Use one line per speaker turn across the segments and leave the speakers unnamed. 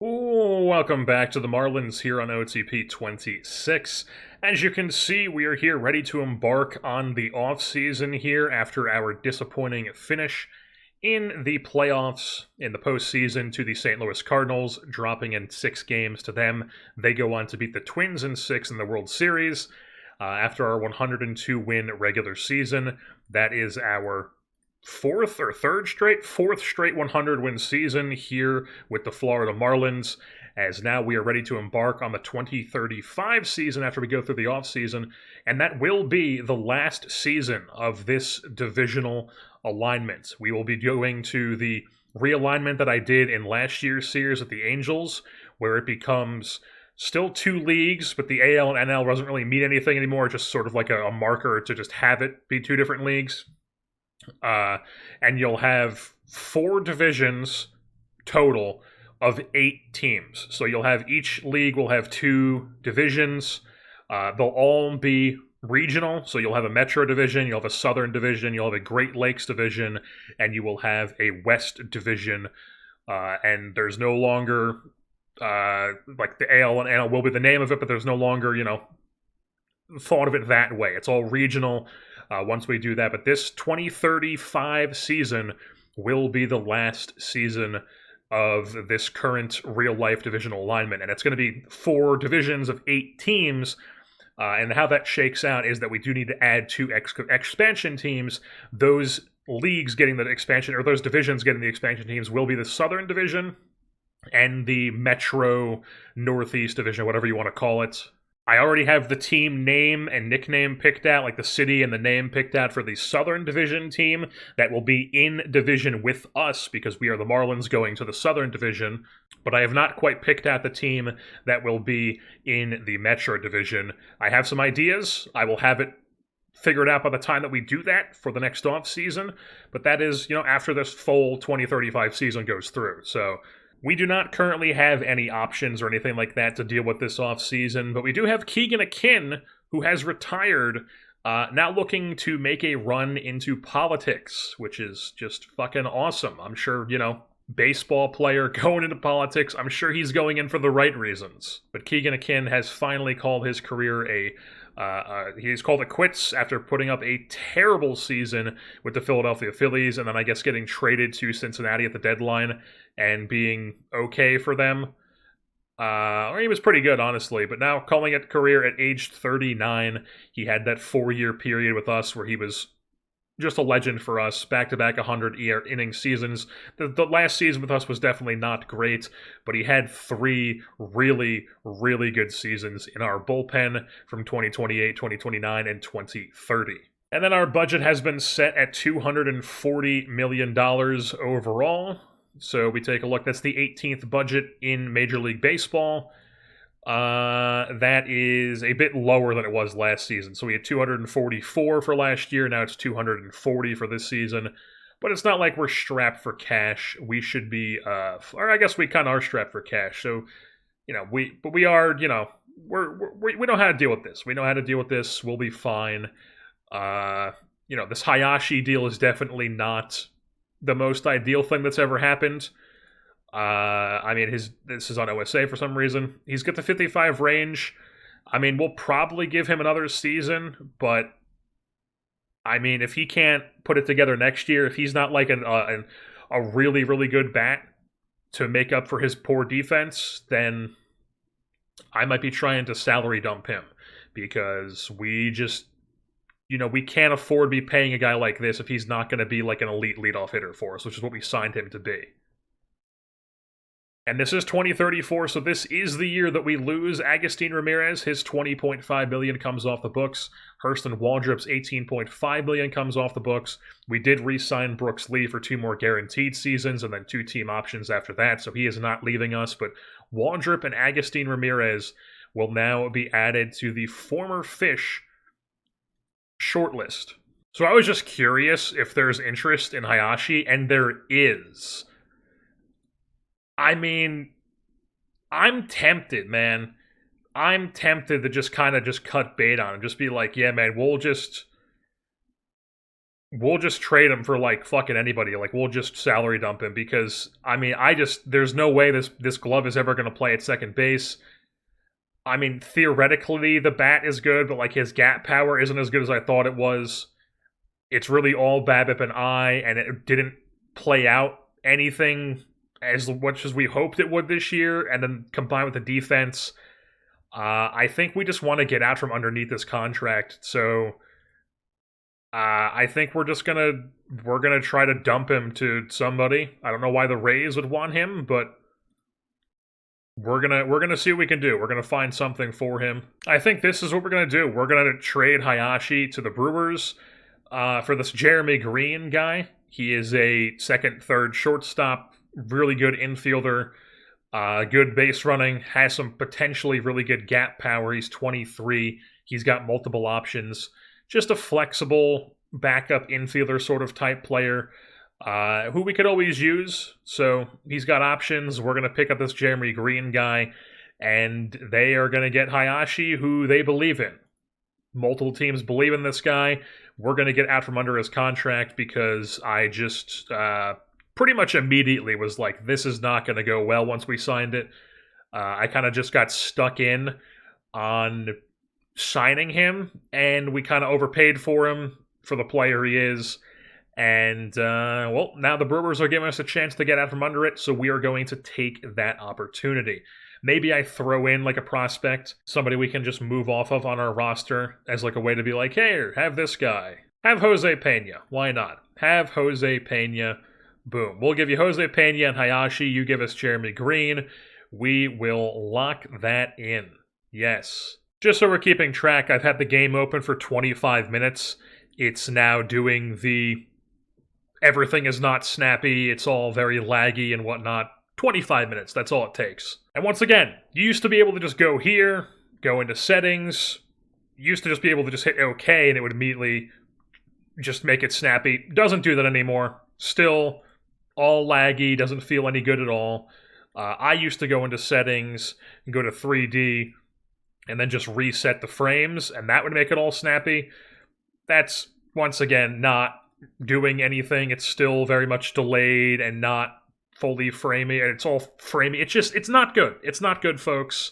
Welcome back to the Marlins here on OOTP 26. As you can see, we are here ready to embark on the offseason here after our disappointing finish in the playoffs in the postseason to the St. Louis Cardinals, dropping in 6 games to them. They go on to beat the Twins in 6 in the World Series. After our 102-win regular season, that is our fourth straight 100-win season here with the Florida Marlins, as now we are ready to embark on the 2035 season after we go through the offseason, and that will be the last season of this divisional alignment. We will be going to the realignment that I did in last year's series with the Angels, where it becomes still 2 leagues, but the AL and NL doesn't really mean anything anymore, just sort of like a marker to just have it be 2 different leagues. And you'll have 4 divisions total of 8 teams. So you'll have each league will have 2 divisions. They'll all be regional. So you'll have a Metro division, you'll have a Southern division, you'll have a Great Lakes division, and you will have a West division. And there's no longer like the AL and NL will be the name of it, but there's no longer, thought of it that way. It's all regional once we do that. But this 2035 season will be the last season of this current real-life divisional alignment. And it's going to be 4 divisions of 8 teams. And how that shakes out is that we do need to add 2 expansion teams. Those leagues getting the expansion, or those divisions getting the expansion teams, will be the Southern Division and the Metro Northeast Division, whatever you want to call it. I already have the team name and nickname picked out, like the city and the name picked out for the Southern Division team that will be in division with us because we are the Marlins going to the Southern Division. But I have not quite picked out the team that will be in the Metro Division. I have some ideas. I will have it figured out by the time that we do that for the next off season. But that is, after this full 2035 season goes through. So we do not currently have any options or anything like that to deal with this offseason, but we do have Keegan Akin, who has retired, now looking to make a run into politics, which is just fucking awesome. I'm sure, baseball player going into politics, I'm sure he's going in for the right reasons. But Keegan Akin has finally called his career he's called it quits after putting up a terrible season with the Philadelphia Phillies, and then I guess getting traded to Cincinnati at the deadline and being okay for them. Or he was pretty good, honestly, but now calling it career at age 39. He had that 4-year period with us where he was just a legend for us, back-to-back 100-inning seasons. The last season with us was definitely not great, but he had 3 really, really good seasons in our bullpen from 2028, 2029, and 2030. And then our budget has been set at $240 million overall. So we take a look. That's the 18th budget in Major League Baseball. That is a bit lower than it was last season. So we had 244 for last year. Now it's 240 for this season. But it's not like we're strapped for cash. We should be, or I guess we kind of are strapped for cash. So, we are, we know how to deal with this. We know how to deal with this. We'll be fine. This Hayashi deal is definitely not the most ideal thing that's ever happened. This is on OSA for some reason. He's got the 55 range. We'll probably give him another season, but if he can't put it together next year, if he's not like a really, really good bat to make up for his poor defense, then I might be trying to salary dump him because we just, we can't afford to be paying a guy like this if he's not going to be like an elite leadoff hitter for us, which is what we signed him to be. And this is 2034, so this is the year that we lose Agustin Ramirez. His $20.5 million comes off the books. Hurston Waldrop's $18.5 million comes off the books. We did re-sign Brooks Lee for 2 more guaranteed seasons and then 2 team options after that, so he is not leaving us. But Waldrop and Agustin Ramirez will now be added to the former Fish shortlist. So I was just curious if there's interest in Hayashi, and there is. I'm tempted, man. I'm tempted to just kind of cut bait on him. Just be like, yeah, man, we'll just trade him for like fucking anybody. Like we'll just salary dump him because I mean, there's no way this glove is ever going to play at second base. I mean, theoretically the bat is good, but like his gap power isn't as good as I thought it was. It's really all BABIP and I, and it didn't play out anything as much as we hoped it would this year. And then combined with the defense, I think we just want to get out from underneath this contract. So I think we're gonna try to dump him to somebody. I don't know why the Rays would want him, but we're gonna see what we can do. We're gonna find something for him. I think this is what we're gonna do. We're gonna trade Hayashi to the Brewers for this Jeremy Green guy. He is a second, third shortstop, really good infielder, good base running, has some potentially really good gap power. He's 23. He's got multiple options. Just a flexible backup infielder sort of type player who we could always use. So he's got options. We're going to pick up this Jeremy Green guy, and they are going to get Hayashi, who they believe in. Multiple teams believe in this guy. We're going to get out from under his contract because I just pretty much immediately was like, this is not going to go well once we signed it. I kind of just got stuck in on signing him, and we kind of overpaid for him for the player he is. And, well, now the Brewers are giving us a chance to get out from under it, so we are going to take that opportunity. Maybe I throw in, like, a prospect, somebody we can just move off of on our roster as, like, a way to be like, hey, have this guy. Have Jose Pena. Why not? Have Jose Pena. Boom. We'll give you Jose Pena and Hayashi. You give us Jeremy Green. We will lock that in. Yes. Just so we're keeping track, I've had the game open for 25 minutes. It's now doing the everything is not snappy, it's all very laggy and whatnot. 25 minutes, that's all it takes. And once again, you used to be able to just go here, go into settings, you used to just be able to just hit OK and it would immediately just make it snappy. Doesn't do that anymore. Still all laggy, doesn't feel any good at all. I used to go into settings and go to 3D and then just reset the frames, and that would make it all snappy. That's, once again, not doing anything. It's still very much delayed and not fully framey. It's all framey. It's not good. It's not good, folks.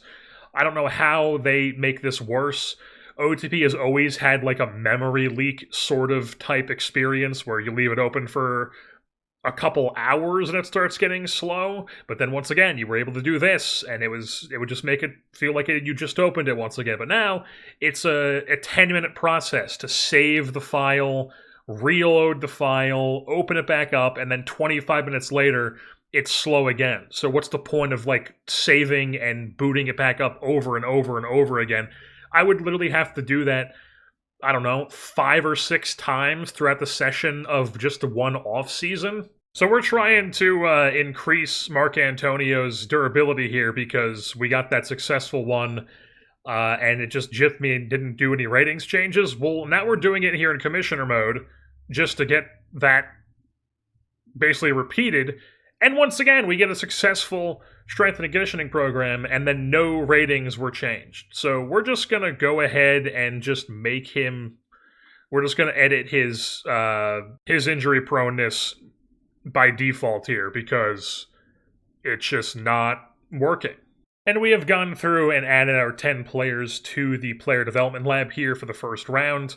I don't know how they make this worse. OOTP has always had like a memory leak sort of type experience where you leave it open for a couple hours and it starts getting slow, but then once again you were able to do this and it would just make it feel like you just opened it once again. But now it's a 10-minute process to save the file, reload the file, open it back up, and then 25 minutes later it's slow again. So what's the point of like saving and booting it back up over and over and over again? I would literally have to do that, I don't know, 5 or 6 times throughout the session of just the one off season. So we're trying to increase Mark Antonio's durability here because we got that successful one and it just jiffed me and didn't do any ratings changes. Well, now we're doing it here in commissioner mode just to get that basically repeated. And once again, we get a successful strength and conditioning program, and then no ratings were changed. So we're just going to go ahead and just make him... We're just going to edit his injury proneness by default here because it's just not working. And we have gone through and added our 10 players to the player development lab here for the first round.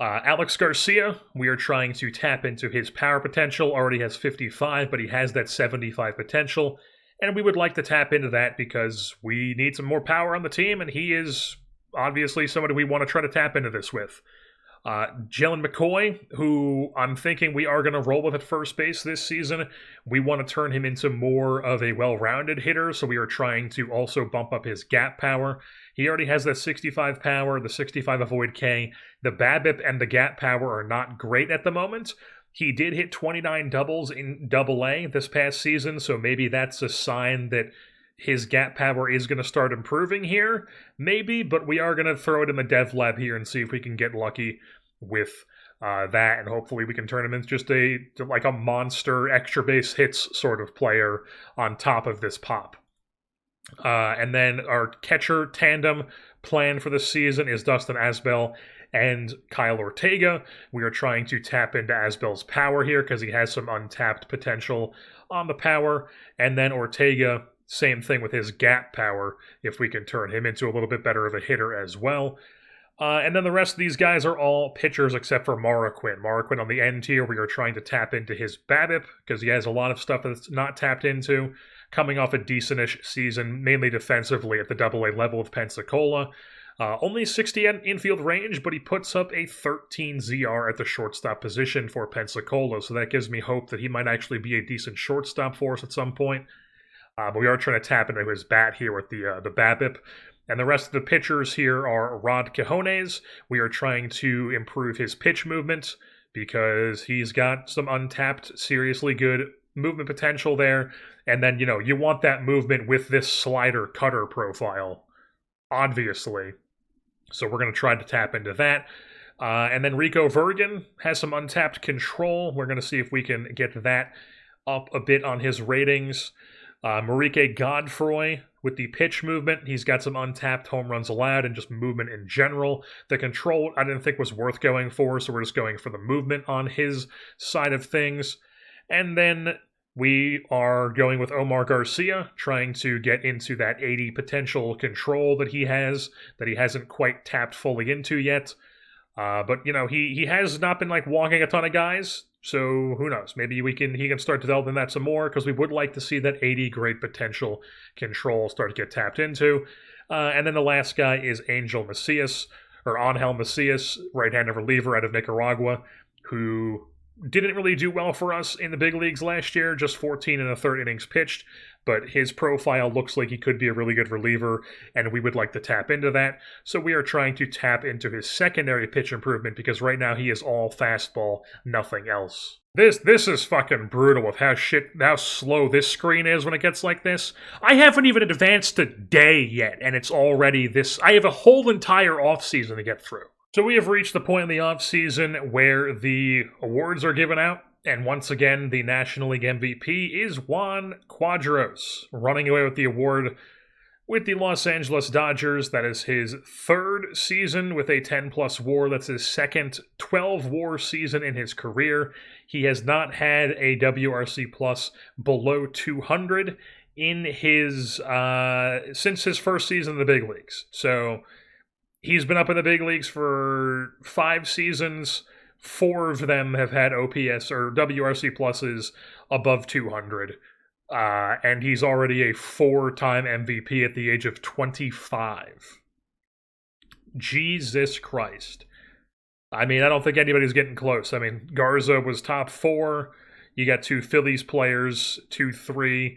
Alex Garcia, we are trying to tap into his power potential. Already has 55, but he has that 75 potential. And we would like to tap into that because we need some more power on the team, and he is obviously somebody we want to try to tap into this with. Jalen McCoy, who I'm thinking we are going to roll with at first base this season. We want to turn him into more of a well-rounded hitter, so we are trying to also bump up his gap power. He already has that 65 power, the 65 avoid K. The BABIP and the gap power are not great at the moment. He did hit 29 doubles in AA this past season, so maybe that's a sign that his gap power is going to start improving here. Maybe, but we are going to throw it in the dev lab here and see if we can get lucky with that, and hopefully we can turn him into just a monster extra base hits sort of player on top of this pop. And then our catcher tandem plan for the season is Dustin Asbell and Kyle Ortega. We are trying to tap into Asbel's power here because he has some untapped potential on the power. And then Ortega, same thing with his gap power, if we can turn him into a little bit better of a hitter as well. And then the rest of these guys are all pitchers except for Marquin. Marquin on the end here, we are trying to tap into his BABIP because he has a lot of stuff that's not tapped into. Coming off a decentish season, mainly defensively at the AA level of Pensacola. Only 60 infield range, but he puts up a 13 ZR at the shortstop position for Pensacola, so that gives me hope that he might actually be a decent shortstop for us at some point. But we are trying to tap into his bat here with the BABIP. And the rest of the pitchers here are Rod Cajones. We are trying to improve his pitch movement because he's got some untapped, seriously good movement potential there. And then, you want that movement with this slider cutter profile, obviously. So we're going to try to tap into that. And then Rico Vergan has some untapped control. We're going to see if we can get that up a bit on his ratings. Marique Godfroy with the pitch movement. He's got some untapped home runs allowed and just movement in general. The control I didn't think was worth going for, so we're just going for the movement on his side of things. And then we are going with Omar Garcia, trying to get into that 80 potential control that he hasn't quite tapped fully into yet. But, he has not been, walking a ton of guys, so who knows? Maybe he can start developing that some more, because we would like to see that 80 great potential control start to get tapped into. And then the last guy is Angel Macias, or Angel Macias, right-handed reliever out of Nicaragua, who didn't really do well for us in the big leagues last year, just 14 and a third innings pitched, but his profile looks like he could be a really good reliever, and we would like to tap into that. So we are trying to tap into his secondary pitch improvement, because right now he is all fastball, nothing else. This is fucking brutal with how slow this screen is when it gets like this. I haven't even advanced a day yet, and it's already this. I have a whole entire offseason to get through. So we have reached the point in the offseason where the awards are given out, and once again, the National League MVP is Juan Cuadros, running away with the award with the Los Angeles Dodgers. That is his third season with a 10-plus WAR. That's his second 12-WAR season in his career. He has not had a WRC plus below 200 in his since his first season in the big leagues. So he's been up in the big leagues for 5 seasons. 4 of them have had OPS or WRC pluses above 200. And he's already a 4-time MVP at the age of 25. Jesus Christ. I mean, I don't think anybody's getting close. I mean, Garza was top 4. You got 2 Phillies players, 2-3.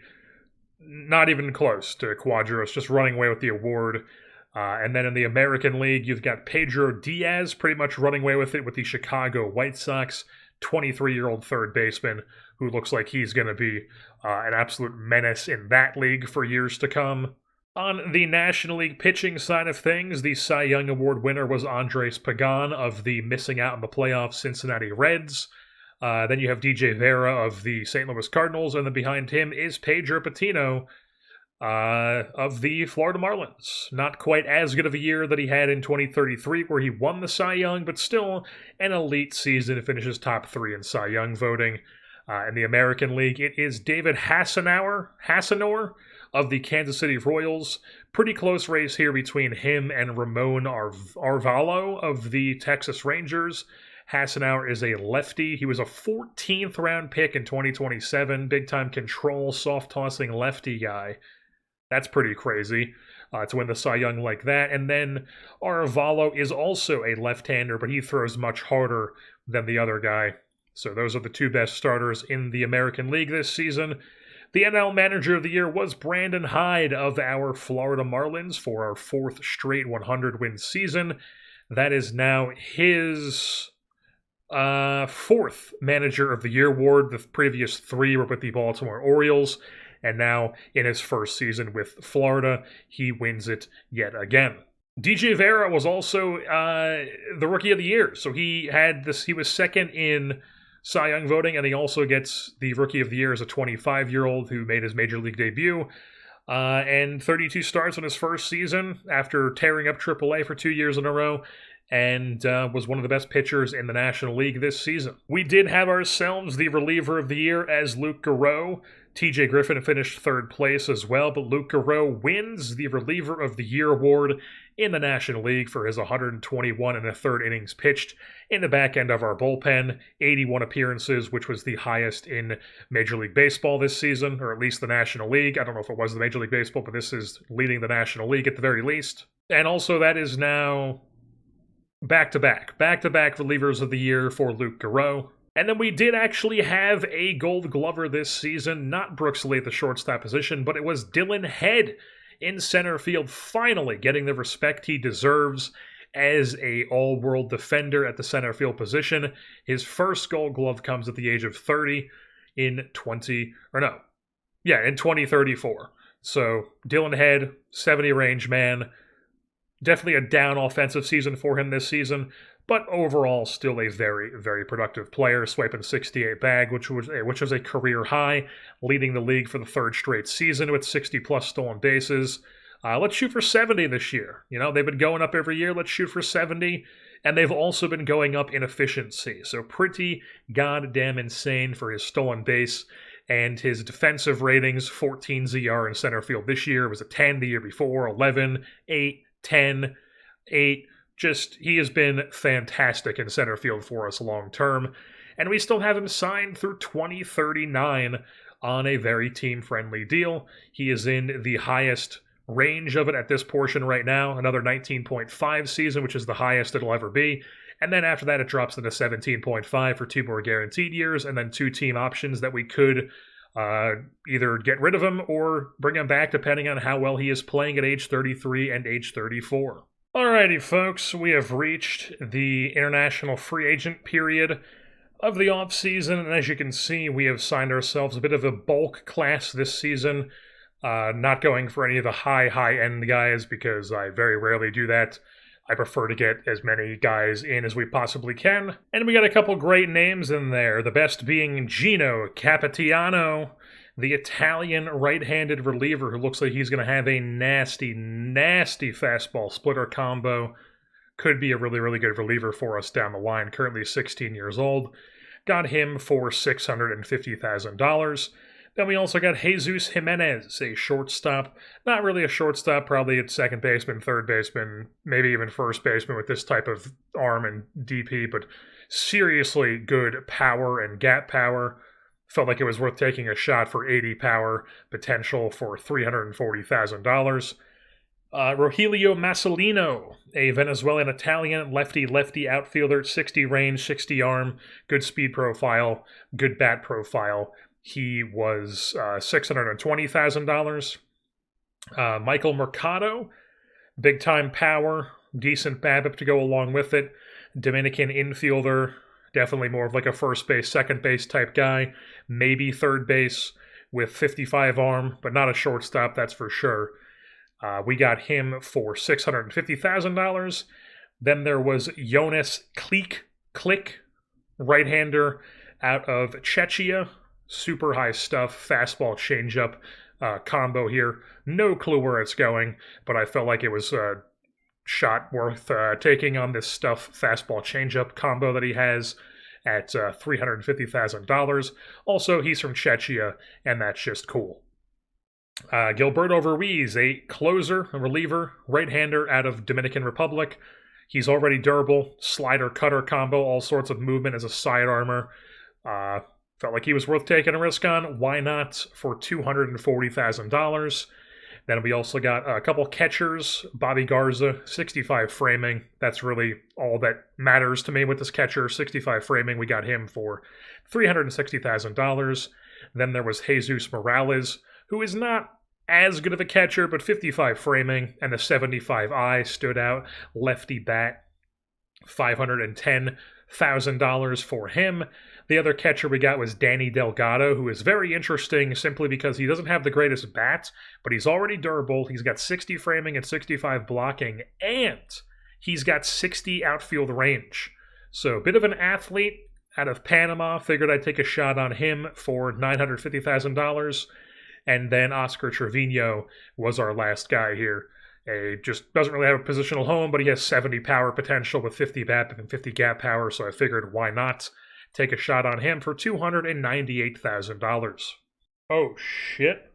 Not even close to Cuadros, just running away with the award. And then in the American League, you've got Pedro Diaz pretty much running away with it with the Chicago White Sox, 23-year-old third baseman who looks like he's going to be an absolute menace in that league for years to come. On the National League pitching side of things, the Cy Young Award winner was Andres Pagan of the missing out in the playoffs Cincinnati Reds. Then you have DJ Vera of the St. Louis Cardinals, and then behind him is Pedro Patino of the Florida Marlins. Not quite as good of a year that he had in 2033, where he won the Cy Young, but still an elite season. Finishes top 3 in Cy Young voting. In the American League, it is David Hassanauer of the Kansas City Royals. Pretty close race here between him and Ramon Arvalo of the Texas Rangers. Hassanauer is a lefty. He was a 14th round pick in 2027. Big time control, soft tossing lefty guy. That's pretty crazy to win the Cy Young like that. And then Arvalo is also a left-hander, but he throws much harder than the other guy. So those are the 2 best starters in the American League this season. The NL Manager of the Year was Brandon Hyde of our Florida Marlins for our 4th straight 100-win season. That is now his 4th Manager of the Year award. The previous 3 were with the Baltimore Orioles. And now, in his first season with Florida, he wins it yet again. DJ Vera was also the Rookie of the Year. So he was second in Cy Young voting, and he also gets the Rookie of the Year as a 25-year-old who made his Major League debut. And 32 starts in his first season after tearing up AAA for 2 years in a row. and was one of the best pitchers in the National League this season. We did have ourselves the reliever of the year as Luke Garreau. TJ Griffin finished third place as well, but Luke Garreau wins the reliever of the year award in the National League for his 121 and a third innings pitched in the back end of our bullpen, 81 appearances, which was the highest in Major League Baseball this season, or at least the National League. I don't know if it was the Major League Baseball, but this is leading the National League at the very least. And also that is now back-to-back relievers of the year for Luke Garreau. And then we did actually have a Gold Glover this season, not Brooks Lee at the shortstop position, but it was Dylan Head in center field, finally getting the respect he deserves as a all-world defender at the center field position. His first Gold Glove comes at the age of 30 in 2034. So Dylan Head, 70 range man. Definitely a down offensive season for him this season, but overall still a very, very productive player, swiping 68 bag, which was a career high, leading the league for the third straight season with 60-plus stolen bases. Let's shoot for 70 this year. You know, they've been going up every year. Let's shoot for 70, and they've also been going up in efficiency, so pretty goddamn insane for his stolen base. And his defensive ratings, 14 ZR in center field this year. It was a 10 the year before, 11, 8, 10, 8. Just, he has been fantastic in center field for us long term. And we still have him signed through 2039 on a very team-friendly deal. He is in the highest range of it at this portion right now, another 19.5 season, which is the highest it'll ever be. And then after that, it drops into 17.5 for 2 more guaranteed years, and then 2 team options that we could either get rid of him or bring him back depending on how well he is playing at age 33 and age 34. Alrighty, folks, we have reached the international free agent period of the offseason, and as you can see, we have signed ourselves a bit of a bulk class this season, not going for any of the high-end guys because I very rarely do that. I prefer to get as many guys in as we possibly can. And we got a couple great names in there, the best being Gino Capitiano, the Italian right-handed reliever who looks like he's going to have a nasty, nasty fastball splitter combo. Could be a really, really good reliever for us down the line, currently 16 years old. Got him for $650,000. Then we also got Jesus Jimenez, a shortstop. Not really a shortstop, probably at second baseman, third baseman, maybe even first baseman with this type of arm and DP, but seriously good power and gap power. Felt like it was worth taking a shot for 80 power, potential for $340,000. Rogelio Marcelino, a Venezuelan-Italian lefty-lefty outfielder, 60 range, 60 arm, good speed profile, good bat profile. He was $620,000. Michael Mercado, big-time power, decent BABIP to go along with it. Dominican infielder, definitely more of like a first base, second base type guy. Maybe third base with 55 arm, but not a shortstop, that's for sure. We got him for $650,000. Then there was Jonas Klick, right-hander out of Czechia. Super high stuff, fastball changeup combo here. No clue where it's going, but I felt like it was a shot worth taking on this stuff fastball changeup combo that he has at $350,000. Also, he's from Czechia, and that's just cool. Gilberto Ruiz, a closer, a reliever, right-hander out of Dominican Republic. He's already durable, slider-cutter combo, all sorts of movement as a side armor. Felt like he was worth taking a risk on. Why not for $240,000? Then we also got a couple catchers. Bobby Garza, 65 framing. That's really all that matters to me with this catcher. 65 framing. We got him for $360,000. Then there was Jesus Morales, who is not as good of a catcher, but 55 framing, and the 75 eye stood out. Lefty bat, $510,000 for him. The other catcher we got was Danny Delgado, who is very interesting simply because he doesn't have the greatest bat, but he's already durable. He's got 60 framing and 65 blocking, and he's got 60 outfield range. So a bit of an athlete out of Panama. Figured I'd take a shot on him for $950,000. And then Oscar Trevino was our last guy here. Just doesn't really have a positional home, but he has 70 power potential with 50 BABIP and 50 gap power, so I figured why not take a shot on him for $298,000. Oh, shit.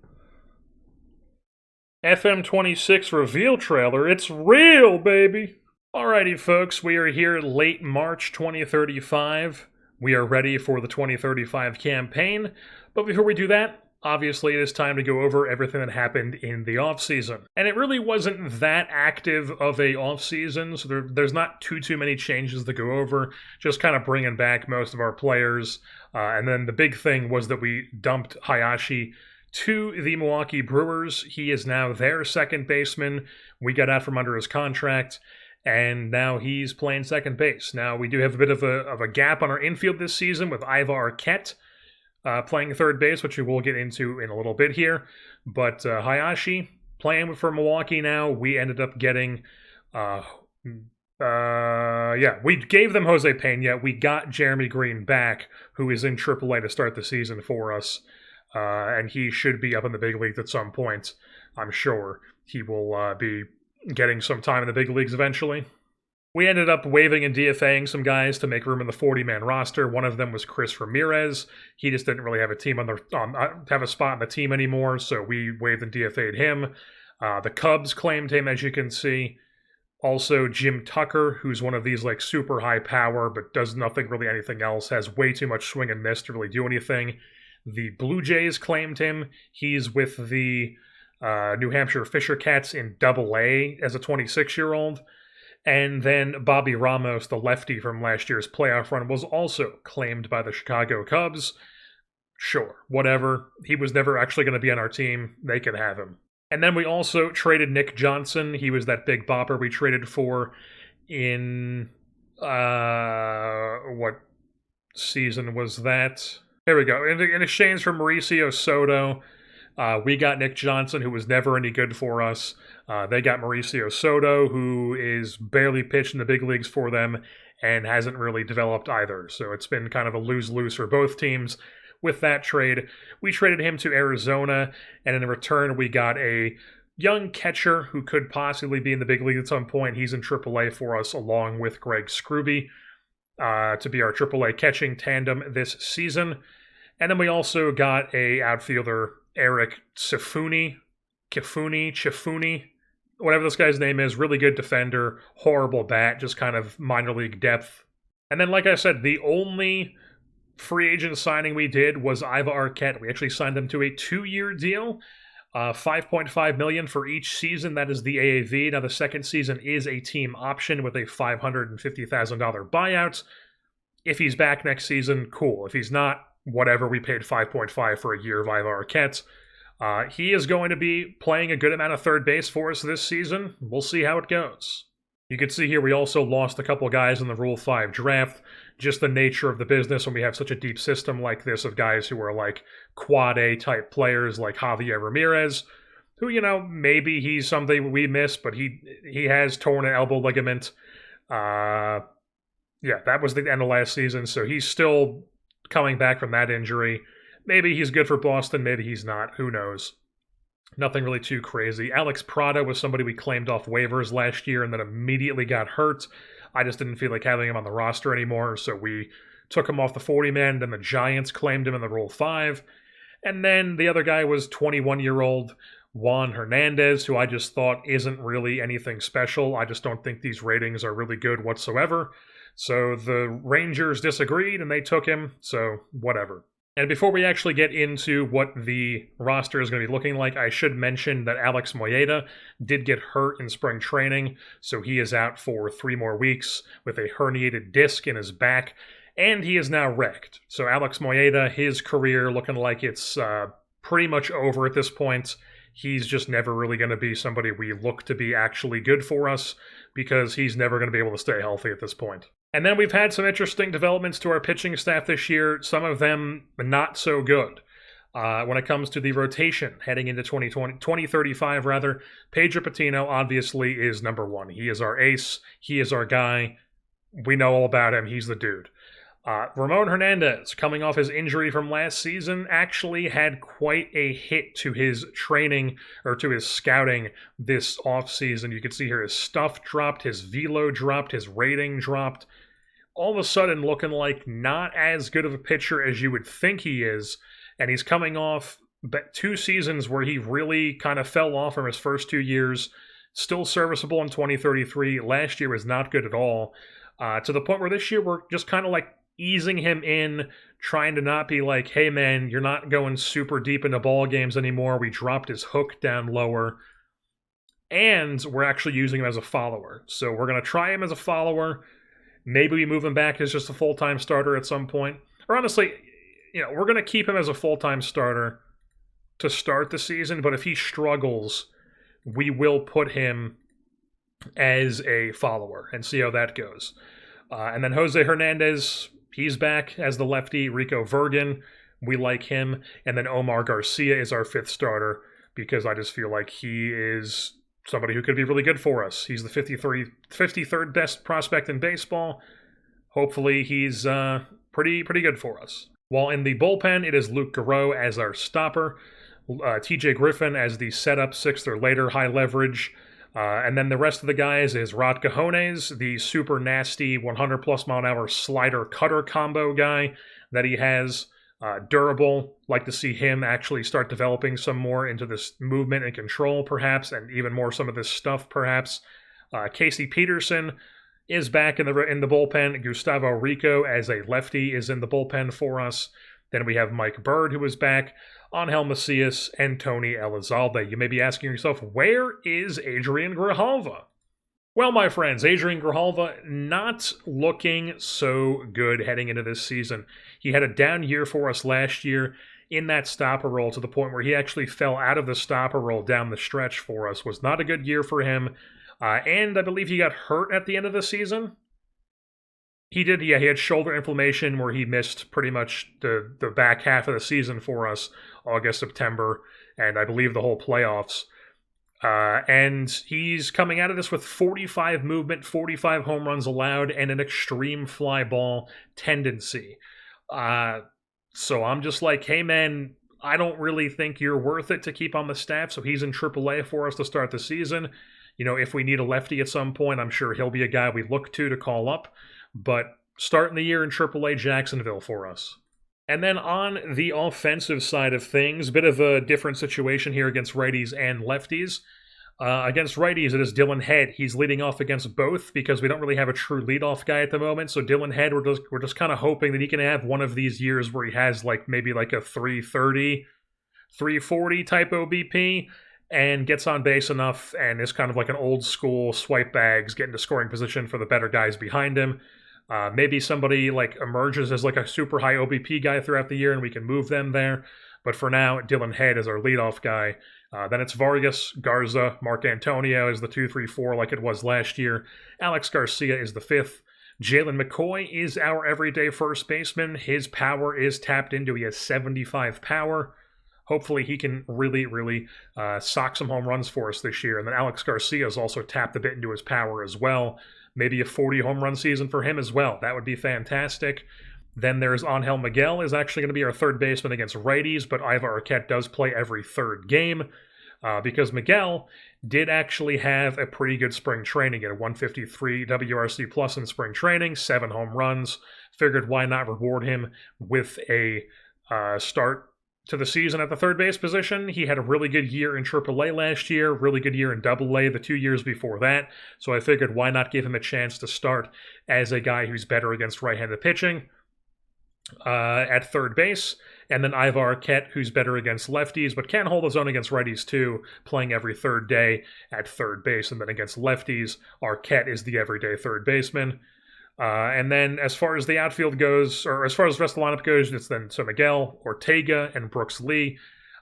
FM26 reveal trailer. It's real, baby! Alrighty, folks, we are here late March 2035. We are ready for the 2035 campaign, but before we do that, obviously it is time to go over everything that happened in the offseason. And it really wasn't that active of a offseason, so there's not too many changes to go over, just kind of bringing back most of our players. And then the big thing was that we dumped Hayashi to the Milwaukee Brewers. He is now their second baseman. We got out from under his contract, and now he's playing second base. Now, we do have a bit of a gap on our infield this season with Iva Arquette playing third base, which we will get into in a little bit here. But Hayashi playing for Milwaukee now. We ended up getting, we gave them Jose Pena. We got Jeremy Green back, who is in AAA to start the season for us. And he should be up in the big leagues at some point. I'm sure he will be getting some time in the big leagues eventually. We ended up waiving and DFAing some guys to make room in the 40-man roster. One of them was Chris Ramirez. He just didn't really have a team have a spot on the team anymore, so we waived and DFA'd him. The Cubs claimed him, as you can see. Also, Jim Tucker, who's one of these like super high power, but does nothing really anything else, has way too much swing and miss to really do anything. The Blue Jays claimed him. He's with the New Hampshire Fisher Cats in Double-A as a 26-year-old. And then Bobby Ramos, the lefty from last year's playoff run, was also claimed by the Chicago Cubs. Sure, whatever. He was never actually going to be on our team. They could have him. And then we also traded Nick Johnson. He was that big bopper we traded for in... what season was that? There we go. In exchange for Mauricio Soto, we got Nick Johnson, who was never any good for us. They got Mauricio Soto, who is barely pitched in the big leagues for them and hasn't really developed either. So it's been kind of a lose-lose for both teams. With that trade, we traded him to Arizona, and in return, we got a young catcher who could possibly be in the big league at some point. He's in AAA for us, along with Greg Scrooby, to be our AAA catching tandem this season. And then we also got a outfielder, Eric Chifuni, whatever this guy's name is. Really good defender, horrible bat, just kind of minor league depth. And then, like I said, the only free agent signing we did was Iva Arquette. We actually signed him to a 2-year deal, $5.5 million for each season. That is the AAV. Now, the second season is a team option with a $550,000 buyout. If he's back next season, cool. If he's not, whatever. We paid $5.5 for a year of Iva Arquette. He is going to be playing a good amount of third base for us this season. We'll see how it goes. You can see here we also lost a couple guys in the Rule 5 draft. Just the nature of the business when we have such a deep system like this of guys who are like quad A type players like Javier Ramirez, who, you know, maybe he's something we miss, but he has torn an elbow ligament. Yeah, that was the end of last season, so he's still coming back from that injury. Maybe he's good for Boston, maybe he's not. Who knows? Nothing really too crazy. Alex Prada was somebody we claimed off waivers last year and then immediately got hurt. I just didn't feel like having him on the roster anymore, so we took him off the 40-man, then the Giants claimed him in the Rule 5. And then the other guy was 21-year-old Juan Hernandez, who I just thought isn't really anything special. I just don't think these ratings are really good whatsoever. So the Rangers disagreed, and they took him, so whatever. And before we actually get into what the roster is going to be looking like, I should mention that Alex Moyeda did get hurt in spring training, so he is out for 3 more weeks with a herniated disc in his back, and he is now wrecked. So Alex Moyeda, his career looking like it's pretty much over at this point. He's just never really going to be somebody we look to be actually good for us, because he's never going to be able to stay healthy at this point. And then we've had some interesting developments to our pitching staff this year, some of them not so good. When it comes to the rotation heading into 2035, Pedro Patino obviously is number one. He is our ace. He is our guy. We know all about him. He's the dude. Ramon Hernandez, coming off his injury from last season, actually had quite a hit to his training or to his scouting this offseason. You can see here his stuff dropped, his velo dropped, his rating dropped. All of a sudden looking like not as good of a pitcher as you would think he is. And he's coming off 2 seasons where he really kind of fell off from his first 2 years. Still serviceable in 2033. Last year was not good at all. To the point where this year we're just kind of like easing him in, trying to not be like, hey man, you're not going super deep into ball games anymore. We dropped his hook down lower. And we're actually using him as a follower. So we're going to try him as a follower. Maybe we move him back as just a full-time starter at some point. Or honestly, we're going to keep him as a full-time starter to start the season. But if he struggles, we will put him as a follower and see how that goes. And then Jose Hernandez, he's back as the lefty. Rico Vergan, we like him. And then Omar Garcia is our 5th starter because I just feel like he is somebody who could be really good for us. He's the 53rd best prospect in baseball. Hopefully he's pretty good for us. While in the bullpen, it is Luke Garreau as our stopper. TJ Griffin as the setup 6th or later high leverage. And then the rest of the guys is Rod Cajones, the super nasty 100+ mile an hour slider cutter combo guy that he has. Durable, like to see him actually start developing some more into this movement and control perhaps, and even more some of this stuff perhaps. Casey Peterson is back in the bullpen. Gustavo Rico as a lefty is in the bullpen for us. Then we have Mike Bird, who is back, Angel Macias, and Tony Elizalde. You may be asking yourself, where is Adrian Grijalva? Well, my friends, Adrian Grijalva not looking so good heading into this season. He had a down year for us last year in that stopper role to the point where he actually fell out of the stopper role down the stretch for us. Was not a good year for him. And I believe he got hurt at the end of the season. He did, yeah, he had shoulder inflammation where he missed pretty much the back half of the season for us, August, September, and I believe the whole playoffs. And he's coming out of this with 45 movement, 45 home runs allowed, and an extreme fly ball tendency. So I'm just like, hey man, I don't really think you're worth it to keep on the staff, so he's in AAA for us to start the season. If we need a lefty at some point, I'm sure he'll be a guy we look to call up. But starting the year in AAA Jacksonville for us. And then on the offensive side of things, bit of a different situation here against righties and lefties. Against righties, it is Dylan Head. He's leading off against both because we don't really have a true leadoff guy at the moment. So Dylan Head, we're just kind of hoping that he can have one of these years where he has maybe a 330, 340 type OBP and gets on base enough and is kind of like an old school swipe bags, get into scoring position for the better guys behind him. Maybe somebody emerges as a super high OBP guy throughout the year and we can move them there. But for now, Dylan Head is our leadoff guy. Then it's Vargas, Garza, Mark Antonio is the 2, 3, 4 like it was last year. Alex Garcia is the 5th. Jalen McCoy is our everyday first baseman. His power is tapped into. He has 75 power. Hopefully he can really sock some home runs for us this year. And then Alex Garcia is also tapped a bit into his power as well. Maybe a 40 home run season for him as well. That would be fantastic. Then there's Angel Miguel is actually going to be our third baseman against righties, but Ivar Arquette does play every third game because Miguel did actually have a pretty good spring training at a 153 WRC plus in spring training, 7 home runs. Figured why not reward him with a start to the season at the third base position. He had a really good year in AAA last year, really good year in AA the 2 years before that, so I figured why not give him a chance to start as a guy who's better against right-handed pitching at third base, and then Ivar Arquette, who's better against lefties, but can hold his own against righties too, playing every third day at third base, and then against lefties, Arquette is the everyday third baseman. And then as far as the outfield goes, or as far as the rest of the lineup goes, it's then so Miguel, Ortega, and Brooks Lee.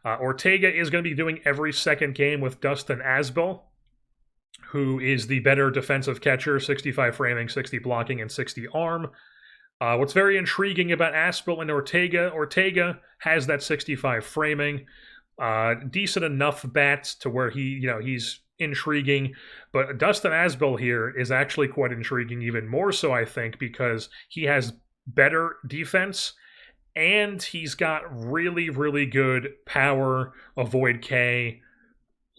Ortega is going to be doing every second game with Dustin Asbel, who is the better defensive catcher, 65 framing, 60 blocking, and 60 arm. What's very intriguing about Asbel and Ortega has that 65 framing, decent enough bats to where he's intriguing, but Dustin Asbel here is actually quite intriguing, even more so I think, because he has better defense, and he's got really, really good power, avoid K,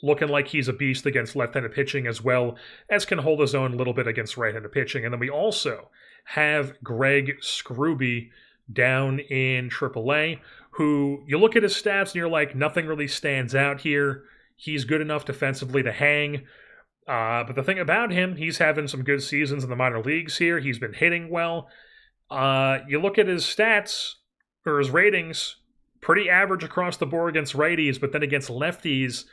looking like he's a beast against left-handed pitching as well as can hold his own a little bit against right-handed pitching. And then we also have Greg Scrooby down in AAA, who you look at his stats and you're like, nothing really stands out here. He's good enough defensively to hang. But the thing about him, he's having some good seasons in the minor leagues here. He's been hitting well. You look at his stats, or his ratings, pretty average across the board against righties, but then against lefties,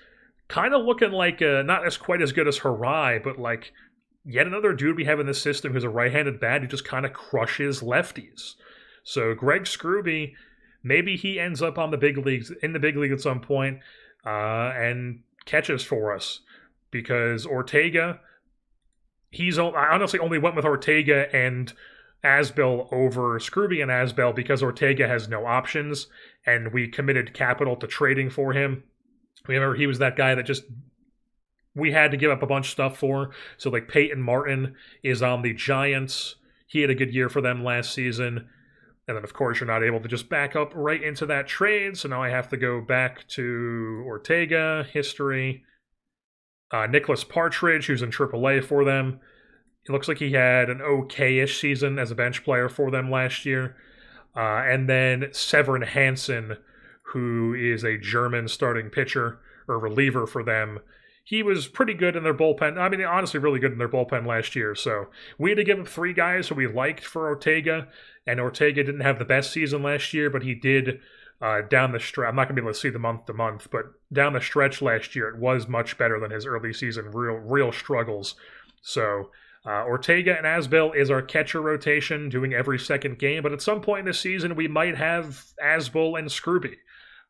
kind of looking like not as quite as good as Harai, but like yet another dude we have in this system who's a right-handed bat who just kind of crushes lefties. So Greg Scrooby, maybe he ends up on the big leagues, in the big league at some point, and catches for us. Because Ortega, I honestly only went with Ortega and Asbel over Scrooby and Asbel because Ortega has no options, and we committed capital to trading for him. Remember, he was that guy that just we had to give up a bunch of stuff for. So like Peyton Martin is on the Giants. He had a good year for them last season. And then, of course, you're not able to just back up right into that trade. So now I have to go back to Ortega, history. Nicholas Partridge, who's in AAA for them. It looks like he had an okay-ish season as a bench player for them last year. And then Severin Hansen, who is a German starting pitcher or reliever for them. He was pretty good in their bullpen. I mean, honestly, really good in their bullpen last year. So we had to give up 3 guys who we liked for Ortega. And Ortega didn't have the best season last year, but he did down the stretch. I'm not going to be able to see the month to month, but down the stretch last year, it was much better than his early season real struggles. So Ortega and Asbel is our catcher rotation, doing every second game. But at some point in the season, we might have Asbel and Scrooby.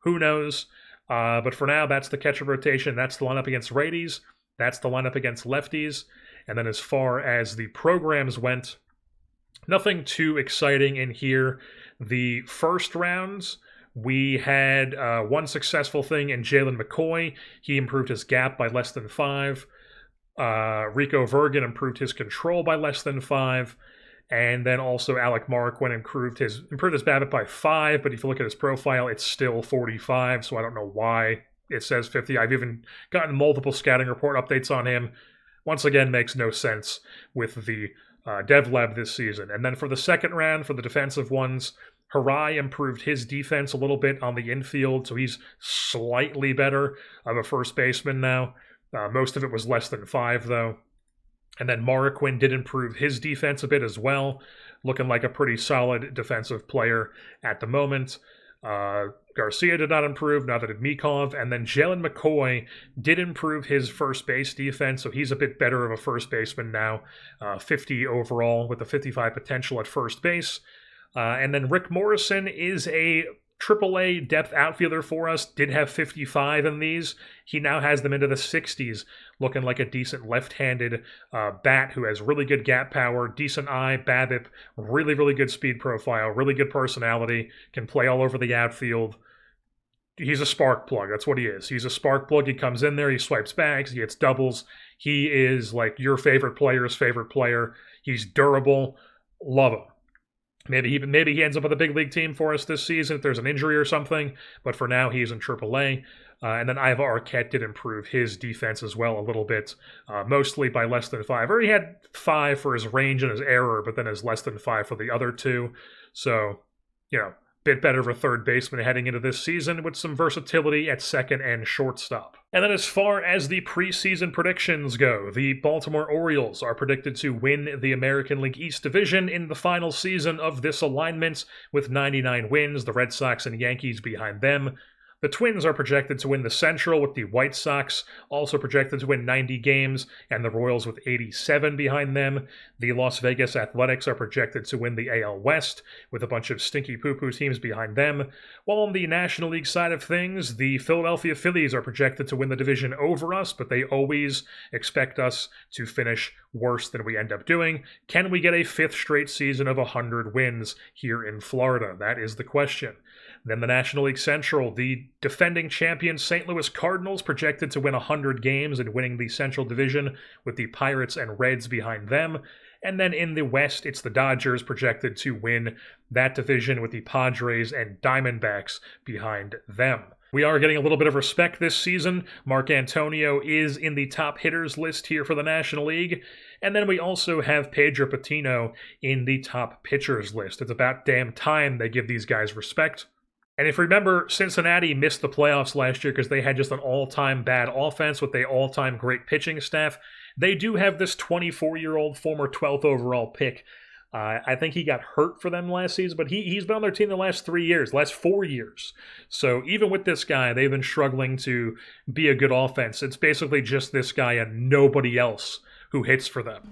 Who knows? But for now, that's the catcher rotation. That's the lineup against righties. That's the lineup against lefties. And then as far as the programs went, nothing too exciting in here. The first rounds, we had one successful thing in Jalen McCoy. He improved his gap by less than 5. Rico Vergan improved his control by less than 5. And then also Alec Marquand improved his BABIP by 5, but if you look at his profile, it's still 45, so I don't know why it says 50. I've even gotten multiple scouting report updates on him. Once again, makes no sense with the Dev Lab this season. And then for the second round, for the defensive ones, Harai improved his defense a little bit on the infield, so he's slightly better of a first baseman now. Most of it was less than 5, though. And then Marquand did improve his defense a bit as well, looking like a pretty solid defensive player at the moment. Garcia did not improve, neither did Mikov. And then Jalen McCoy did improve his first base defense, so he's a bit better of a first baseman now. 50 overall with a 55 potential at first base. And then Rick Morrison is a AAA depth outfielder for us, did have 55 in these. He now has them into the 60s, looking like a decent left-handed bat who has really good gap power, decent eye, BABIP, really, really good speed profile, really good personality, can play all over the outfield. He's a spark plug. That's what he is. He's a spark plug. He comes in there, he swipes bags, he hits doubles. He is like your favorite player's favorite player. He's durable. Love him. Maybe he ends up with a big league team for us this season if there's an injury or something. But for now, he's in AAA. And then Iva Arquette did improve his defense as well a little bit, mostly by less than 5. Or he had 5 for his range and his error, but then has less than 5 for the other 2. So, bit better of a third baseman heading into this season with some versatility at second and shortstop. And then as far as the preseason predictions go, the Baltimore Orioles are predicted to win the American League East Division in the final season of this alignment with 99 wins, the Red Sox and Yankees behind them. The Twins are projected to win the Central, with the White Sox also projected to win 90 games, and the Royals with 87 behind them. The Las Vegas Athletics are projected to win the AL West, with a bunch of stinky poo-poo teams behind them. While on the National League side of things, the Philadelphia Phillies are projected to win the division over us, but they always expect us to finish worse than we end up doing. Can we get a 5th straight season of 100 wins here in Florida? That is the question. Then the National League Central, the defending champion St. Louis Cardinals projected to win 100 games and winning the Central Division with the Pirates and Reds behind them. And then in the West, it's the Dodgers projected to win that division with the Padres and Diamondbacks behind them. We are getting a little bit of respect this season. Mark Antonio is in the top hitters list here for the National League. And then we also have Pedro Patino in the top pitchers list. It's about damn time they give these guys respect. And if you remember, Cincinnati missed the playoffs last year because they had just an all-time bad offense with the all-time great pitching staff. They do have this 24-year-old former 12th overall pick. I think he got hurt for them last season, but he's been on their team the last 3 years, last 4 years. So even with this guy, they've been struggling to be a good offense. It's basically just this guy and nobody else who hits for them.